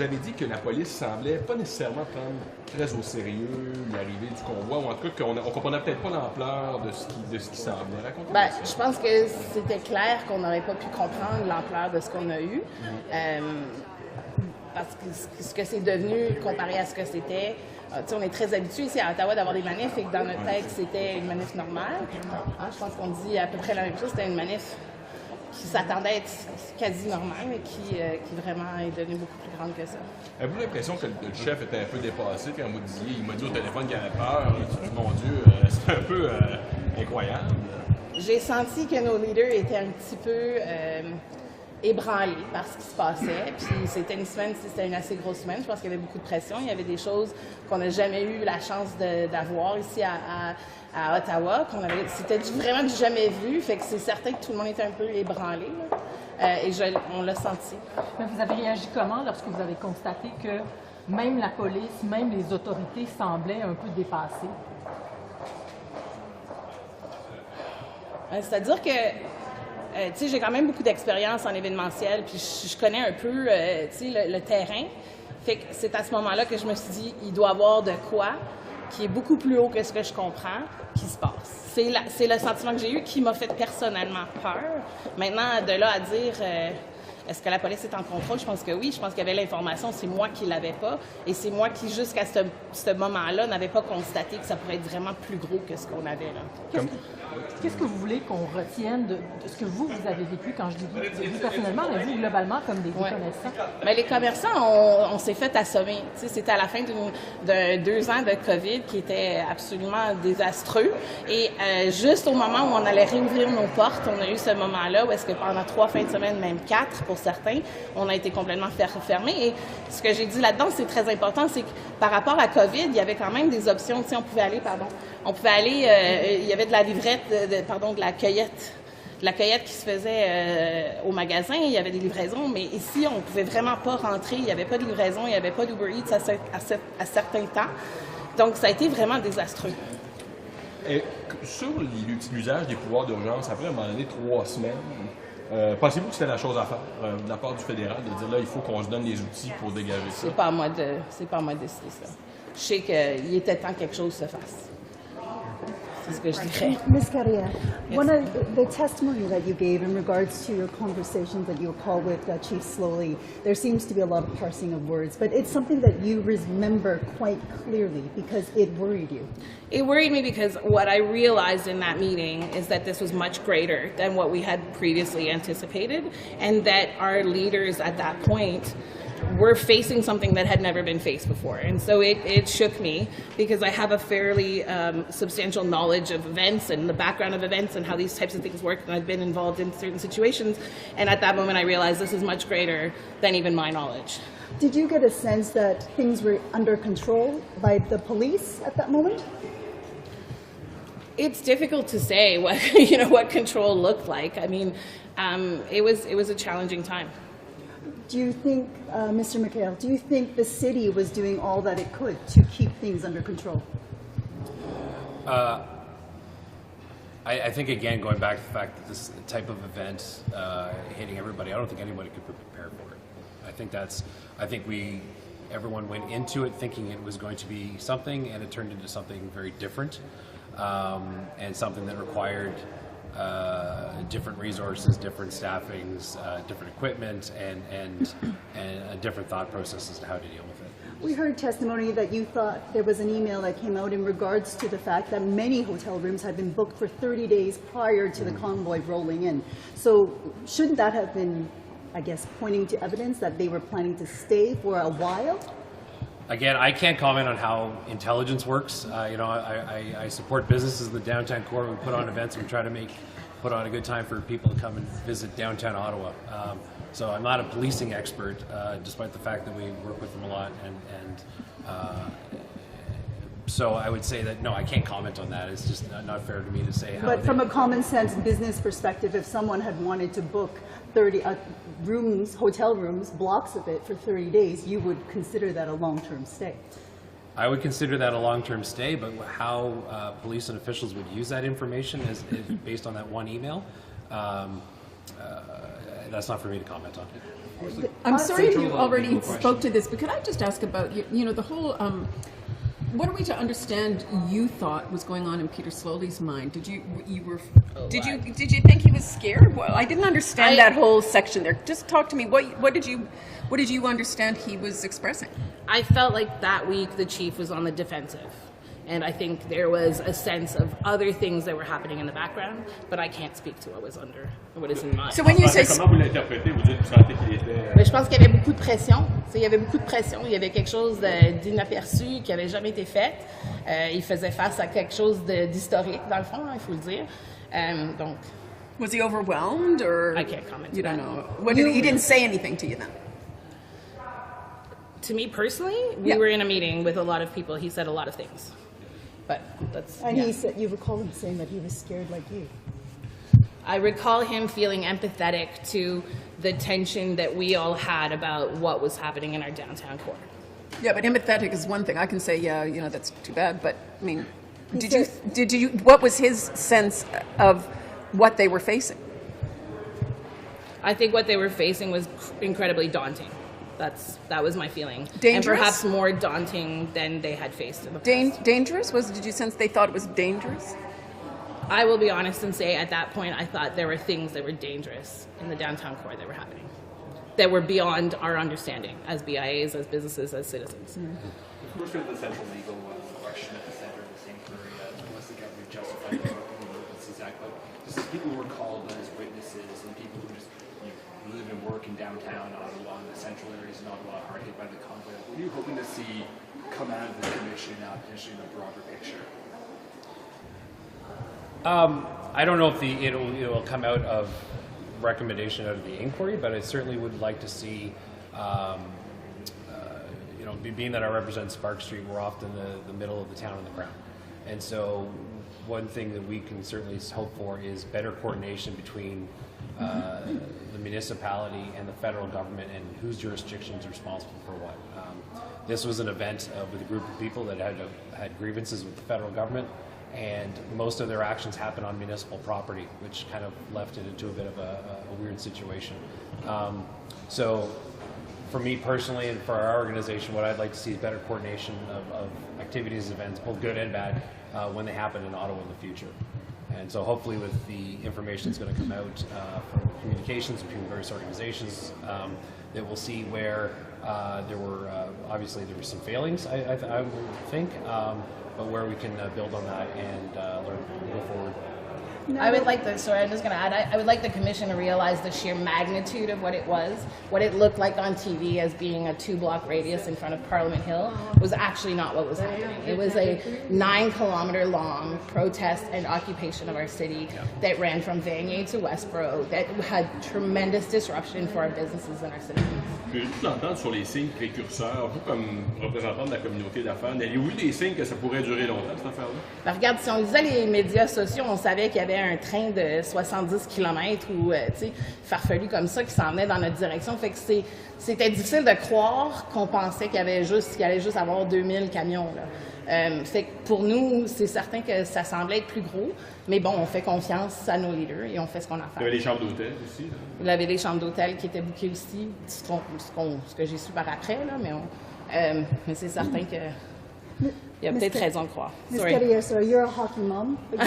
vous avez dit que la police semblait pas nécessairement prendre très au sérieux l'arrivée du convoi, ou en tout cas qu'on ne comprenait peut-être pas l'ampleur de ce qui s'en venait. Racontez-moi ça. Je pense que c'était clair qu'on n'aurait pas pu comprendre l'ampleur de ce qu'on a eu. Parce que ce que c'est devenu comparé à ce que c'était, on est très habitué ici à Ottawa d'avoir des manifs et que dans notre tête, c'était une manif normale. Je pense qu'on dit à peu près la même chose, c'était une manif qui s'attendait à être quasi normale, mais qui vraiment est devenue beaucoup plus grande que ça. Avez-vous l'impression que le chef était un peu dépassé quand vous disiez, il m'a dit au téléphone qu'il avait peur, mon Dieu, c'est un peu incroyable. J'ai senti que nos leaders étaient un petit peu ébranlés par ce qui se passait. Puis c'était une assez grosse semaine. Je pense qu'il y avait beaucoup de pression. Il y avait des choses qu'on n'a jamais eu la chance d'avoir ici à Ottawa. C'était vraiment du jamais vu. Fait que c'est certain que tout le monde était un peu ébranlé. Et on l'a senti. Mais vous avez réagi comment lorsque vous avez constaté que même la police, même les autorités semblaient un peu dépassées? C'est-à-dire que j'ai quand même beaucoup d'expérience en événementiel, puis je connais un peu le terrain. Fait que c'est à ce moment-là que je me suis dit, il doit y avoir de quoi qui est beaucoup plus haut que ce que je comprends qui se passe. C'est le sentiment que j'ai eu qui m'a fait personnellement peur. Maintenant, de là à dire est-ce que la police est en contrôle? Je pense que oui. Je pense qu'il y avait l'information. C'est moi qui ne l'avais pas. Et c'est moi qui, jusqu'à ce moment-là, n'avais pas constaté que ça pourrait être vraiment plus gros que ce qu'on avait là. Qu'est-ce que vous voulez qu'on retienne de ce que vous avez vécu quand je dis vous personnellement, mais vous globalement comme des commerçants? Bien, les commerçants, on s'est fait assommer. C'était à la fin de 2 ans de COVID qui était absolument désastreux. Et juste au moment où on allait réouvrir nos portes, on a eu ce moment-là où est-ce que pendant 3 fins de semaine, même 4 pour certains, on a été complètement fermés. Et ce que j'ai dit là-dedans, c'est très important, c'est que par rapport à COVID, il y avait quand même des options. On pouvait aller, il y avait de la livrette, de la cueillette. De la cueillette qui se faisait au magasin, il y avait des livraisons, mais ici, on ne pouvait vraiment pas rentrer, il n'y avait pas de livraison, il n'y avait pas d'Uber Eats à certains temps. Donc, ça a été vraiment désastreux. Et sur l'usage des pouvoirs d'urgence, après, à un moment donné, 3 semaines, pensez-vous que c'était la chose à faire de la part du fédéral, de dire là, il faut qu'on se donne les outils pour dégager ça? C'est pas à moi de décider ça. Je sais qu'il était temps que quelque chose se fasse. C'est ce que je dirais. Ms. Carrier, one of the testimony that you gave in regards to your conversations that you recall with Chief Slowly, there seems to be a lot of parsing of words, but it's something that you remember quite clearly because it worried you. It worried me because what I realized in that meeting is that this was much greater than what we had previously anticipated, and that our leaders at that point were facing something that had never been faced before. And so it shook me because I have a fairly substantial knowledge of events and the background of events and how these types of things work, and I've been involved in certain situations. And at that moment I realized this is much greater than even my knowledge. Did you get a sense that things were under control by the police at that moment? It's difficult to say what control looked like. I mean, it was a challenging time. Do you think, Mr. McHale, do you think the city was doing all that it could to keep things under control? I think, again, going back to the fact that this type of event hitting everybody, I don't think anybody could prepare for it. I think everyone went into it thinking it was going to be something, and it turned into something very different, and something that required different resources, different staffings, different equipment, and a different thought process as to how to deal with it. We heard testimony that you thought there was an email that came out in regards to the fact that many hotel rooms had been booked for 30 days prior to the convoy rolling in. So shouldn't that have been, I guess, pointing to evidence that they were planning to stay for a while? Again, I can't comment on how intelligence works. I support businesses in the downtown core. We put on events. We try to put on a good time for people to come and visit downtown Ottawa. So I'm not a policing expert, despite the fact that we work with them a lot. So I would say that, no, I can't comment on that. It's just not fair to me to say how. But from a common sense business perspective, if someone had wanted to book 30 rooms, hotel rooms, blocks of it for 30 days, you would consider that a long-term stay? I would consider that a long-term stay, but how police and officials would use that information is based on that one email. That's not for me to comment on. I'm sorry if you already spoke to this, but could I just ask about the whole? What are we to understand? You thought was going on in Peter Slowly's mind? Did you think he was scared? Well, I didn't understand that whole section there. Just talk to me. What did you understand he was expressing? I felt like that week the chief was on the defensive. And I think there was a sense of other things that were happening in the background, but I can't speak to what is in mind. So when you say... Comment vous l'interprétez? Vous sentez qu'il était... Mais je pense qu'il y avait beaucoup de pression. Il y avait beaucoup de pression. Il y avait quelque chose d'inaperçu qui n'avait jamais été fait. Il faisait face à quelque chose d'historique, dans le fond, il faut le dire. Donc... Was he overwhelmed, or... I can't comment. You don't know. He didn't say anything to you then? To me personally, we were in a meeting with a lot of people. He said a lot of things. But that's, and he said, you recall him saying that he was scared like you. I recall him feeling empathetic to the tension that we all had about what was happening in our downtown core. Yeah, but empathetic is one thing. I can say, that's too bad. But I mean, did you? What was his sense of what they were facing? I think what they were facing was incredibly daunting. That was my feeling. Dangerous? And perhaps more daunting than they had faced in the past. Dangerous? Did you sense they thought it was dangerous? I will be honest and say at that point I thought there were things that were dangerous in the downtown core that were happening, that were beyond our understanding as BIAs, as businesses, as citizens. Of course, there's the central legal question at the center of this inquiry, unless the government justified the Emergencies Act. But just as people who were called as witnesses and people who just live and work in downtown Ottawa and the central areas in Ottawa hard hit by the conflict. What are you hoping to see come out of the commission potentially in a broader picture? I don't know if it'll come out of recommendation out of the inquiry, but I certainly would like to see, being that I represent Sparks Street, we're often the middle of the town and the crown. And so one thing that we can certainly hope for is better coordination between the municipality and the federal government, and whose jurisdiction is responsible for what. This was an event with a group of people that had grievances with the federal government, and most of their actions happened on municipal property, which kind of left it into a bit of a weird situation. So for me personally and for our organization, what I'd like to see is better coordination of activities, events, both good and bad, when they happen in Ottawa in the future. And so hopefully with the information that's going to come out from communications between various organizations, that we'll see where there were, obviously there were some failings, I would think, but where we can build on that and learn and go forward. I would like I'm just going to add, I would like the commission to realize the sheer magnitude of what it was. What it looked like on TV as being a 2-block radius in front of Parliament Hill was actually not what was happening. It was a 9-kilometer long protest and occupation of our city that ran from Vanier to Westboro, that had tremendous disruption for our businesses and our citizens. Je veux juste l'entendre sur les signes précurseurs. Vous, comme représentant de la communauté d'affaires, n'avez-vous eu des signes que ça pourrait durer longtemps, cette affaire-là? Ben, regarde, si on lisait les médias sociaux, on savait qu'il y avait un train de 70 km ou, farfelu comme ça qui s'en venait dans notre direction. Fait que c'était difficile de croire qu'on pensait qu'il allait juste avoir 2000 camions, là. Fait que pour nous, c'est certain que ça semblait être plus gros, mais bon, on fait confiance à nos leaders et on fait ce qu'on a à faire. Il y avait des chambres d'hôtel aussi. Là. Il y avait des chambres d'hôtel qui étaient bookées aussi, ce que j'ai su par après, là, mais c'est certain que il y a peut-être raison de croire. Ms. Carrier, so you're a hockey mom. You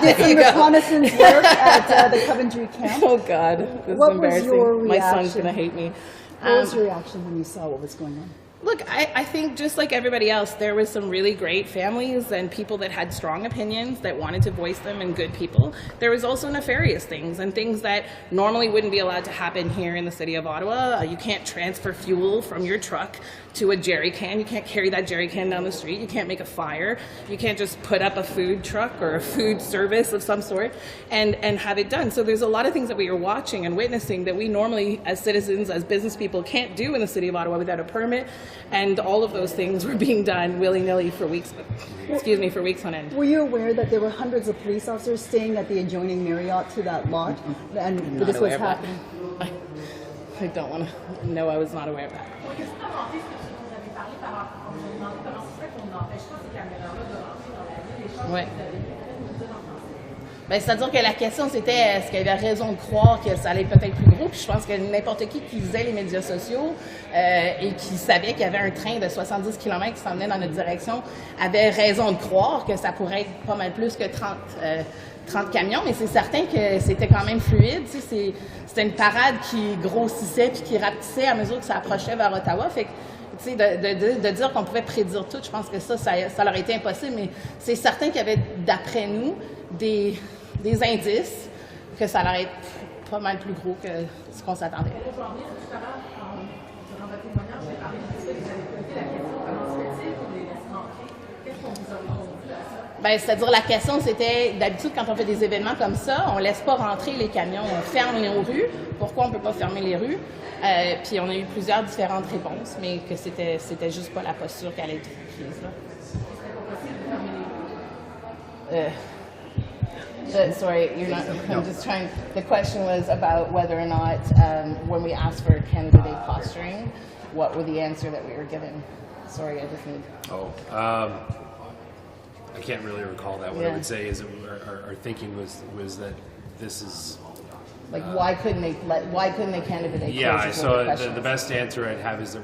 did some reconnaissance work at the Coventry camp. Oh God, this is embarrassing. Your reaction? My son's gonna hate me. What was your reaction when you saw what was going on? Look, I think just like everybody else, there was some really great families and people that had strong opinions that wanted to voice them, and good people. There was also nefarious things and things that normally wouldn't be allowed to happen here in the city of Ottawa. You can't transfer fuel from your truck to a jerry can. You can't carry that jerry can down the street. You can't make a fire. You can't just put up a food truck or a food service of some sort and have it done. So there's a lot of things that we are watching and witnessing that we normally, as citizens, as business people, can't do in the city of Ottawa without a permit. And all of those things were being done willy-nilly for weeks on end. Were you aware that there were hundreds of police officers staying at the adjoining Marriott to that lot, and this was happening? I don't want to. No, I was not aware of that. Ouais. Ben, c'est-à-dire que la question, c'était est-ce qu'il y avait raison de croire que ça allait peut-être plus gros? Puis je pense que n'importe qui lisait les médias sociaux et qui savait qu'il y avait un train de 70 km qui s'en venait dans notre direction avait raison de croire que ça pourrait être pas mal plus que 30 camions, mais c'est certain que c'était quand même fluide. Tu sais, c'était une parade qui grossissait puis qui rapetissait à mesure que ça approchait vers Ottawa. Fait que, tu sais, de dire qu'on pouvait prédire tout, je pense que ça aurait été impossible, mais c'est certain qu'il y avait, d'après nous, des indices que ça allait être pas mal plus gros que ce qu'on s'attendait. Ben, c'est-à-dire la question, c'était, d'habitude, quand on fait des événements comme ça, on laisse pas rentrer les camions, on ferme nos rues. Pourquoi on peut pas fermer les rues? Puis on a eu plusieurs différentes réponses, mais que c'était juste pas la posture qu'elle allait être prise, là. Sorry, you're not. I'm just trying. The question was about whether or not, when we asked for candidate posturing, what were the answer that we were given? Sorry, I just need. I can't really recall that. What I would say is that our thinking was that this is. Like, why couldn't they candidate? Yeah, so the best answer I'd have is that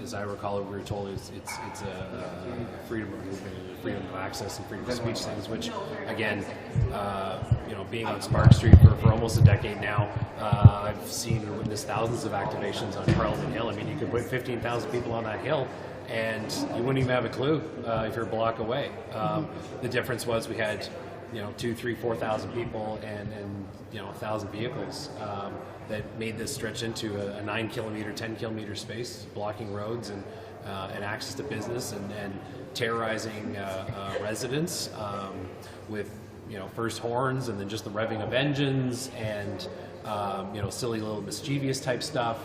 as I recall it, we were told it's a freedom of movement, freedom of access, and freedom of speech things. Which, again, being on Sparks Street for almost a decade now, I've seen and witnessed thousands of activations on Parliament Hill. I mean, you could put 15,000 people on that hill, and you wouldn't even have a clue if you're a block away. The difference was we had 2,000, 3,000, 4,000 people and 1,000 vehicles that made this stretch into a 9-kilometer, 10-kilometer space, blocking roads and access to business and terrorizing residents with first horns and then just the revving of engines and silly little mischievous type stuff,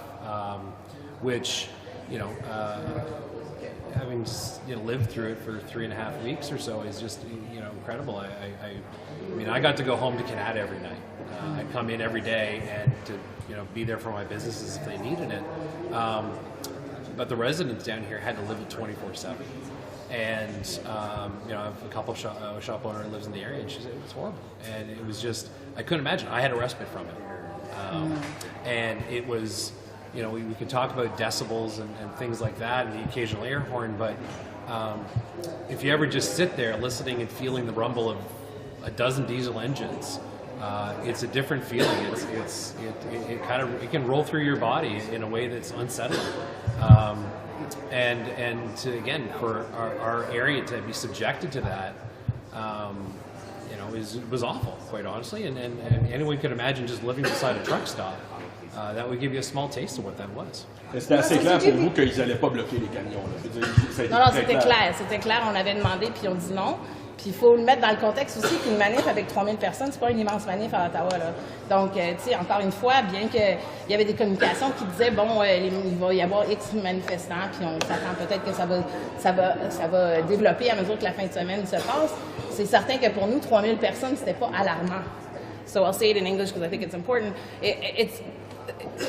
which having lived through it for 3.5 weeks or so is just incredible. I mean, I got to go home to Canada every night. I come in every day and to be there for my businesses if they needed it. But the residents down here had to live it 24/7. And I have a couple shop owner who lives in the area, and she said it was horrible. And it was just, I couldn't imagine. I had a respite from it. And it was, we could talk about decibels and things like that and the occasional air horn, but if you ever just sit there listening and feeling the rumble of a dozen diesel engines, it's a different feeling. It can roll through your body in a way that's unsettling. And to, again, for our area to be subjected to that, was awful, quite honestly. And anyone could imagine just living beside a truck stop. That would give you a small taste of what that was. C'était assez clair pour vous qu'ils n'allaient pas bloquer les camions. Non, c'était clair. C'était clair. On avait demandé, puis on dit non. Puis il faut le mettre dans le contexte aussi qu'une manif avec 3000 personnes, c'est pas une immense manif à Ottawa, là. Donc, tu sais, encore une fois, bien qu'il y avait des communications qui disaient, bon, il va y avoir X manifestants, puis on s'attend peut-être que ça va développer à mesure que la fin de semaine se passe, c'est certain que pour nous, 3000 personnes, c'était pas alarmant. So I'll say it in English because I think it's important. It's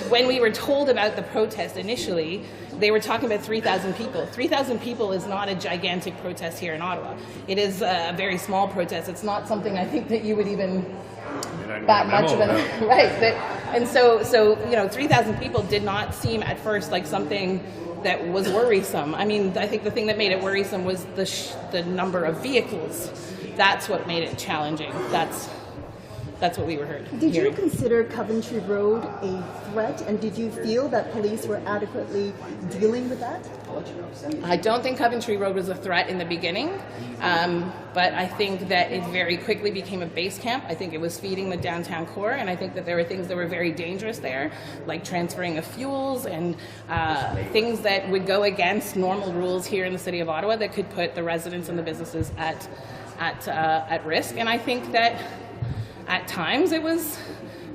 when we were told about the protest initially, they were talking about 3,000 people. 3,000 people is not a gigantic protest here in Ottawa. It is a very small protest. It's not something I think that you would even that much of an right. And so 3,000 people did not seem at first like something that was worrisome. I mean, I think the thing that made it worrisome was the number of vehicles. That's what made it challenging. That's what we were hearing. Did you consider Coventry Road a threat, and did you feel that police were adequately dealing with that? I don't think Coventry Road was a threat in the beginning, but I think that it very quickly became a base camp. I think it was feeding the downtown core, and I think that there were things that were very dangerous there, like transferring of fuels and things that would go against normal rules here in the city of Ottawa that could put the residents and the businesses at risk. And I think that at times it was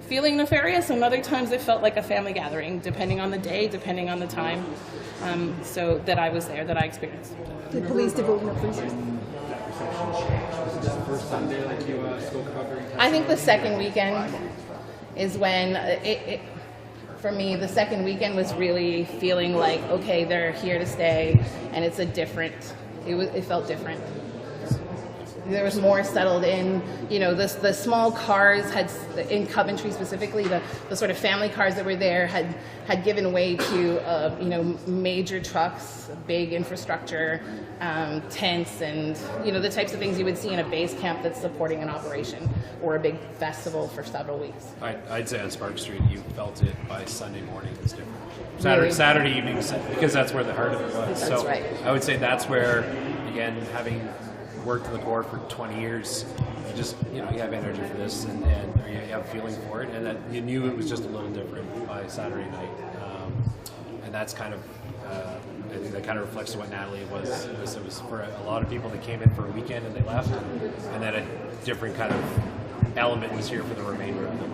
feeling nefarious, and other times it felt like a family gathering, depending on the day, depending on the time. So that I was there, that I experienced. Did police devote enough resources? I think the second weekend is when for me, the second weekend was really feeling like, okay, they're here to stay, and it's a different. It felt different. there was more settled in. You know, the small cars had, in Coventry specifically, the sort of family cars that were there had given way to, you know, major trucks, big infrastructure, tents, and, you know, the types of things you would see in a base camp that's supporting an operation or a big festival for several weeks. I'd say on Sparks Street, you felt it by Sunday morning. It's different. Really? Saturday evening, because that's where the heart of it was. That's so right. I would say that's where, again, having worked in the Corps for 20 years, you just, you know, you have energy for this, and or you have a feeling for it, and that you knew it was just a little different by Saturday night. And that's kind of, I think that kind of reflects what Nathalie was. It was for a lot of people that came in for a weekend and they left, and then a different kind of element was here for the remainder of them.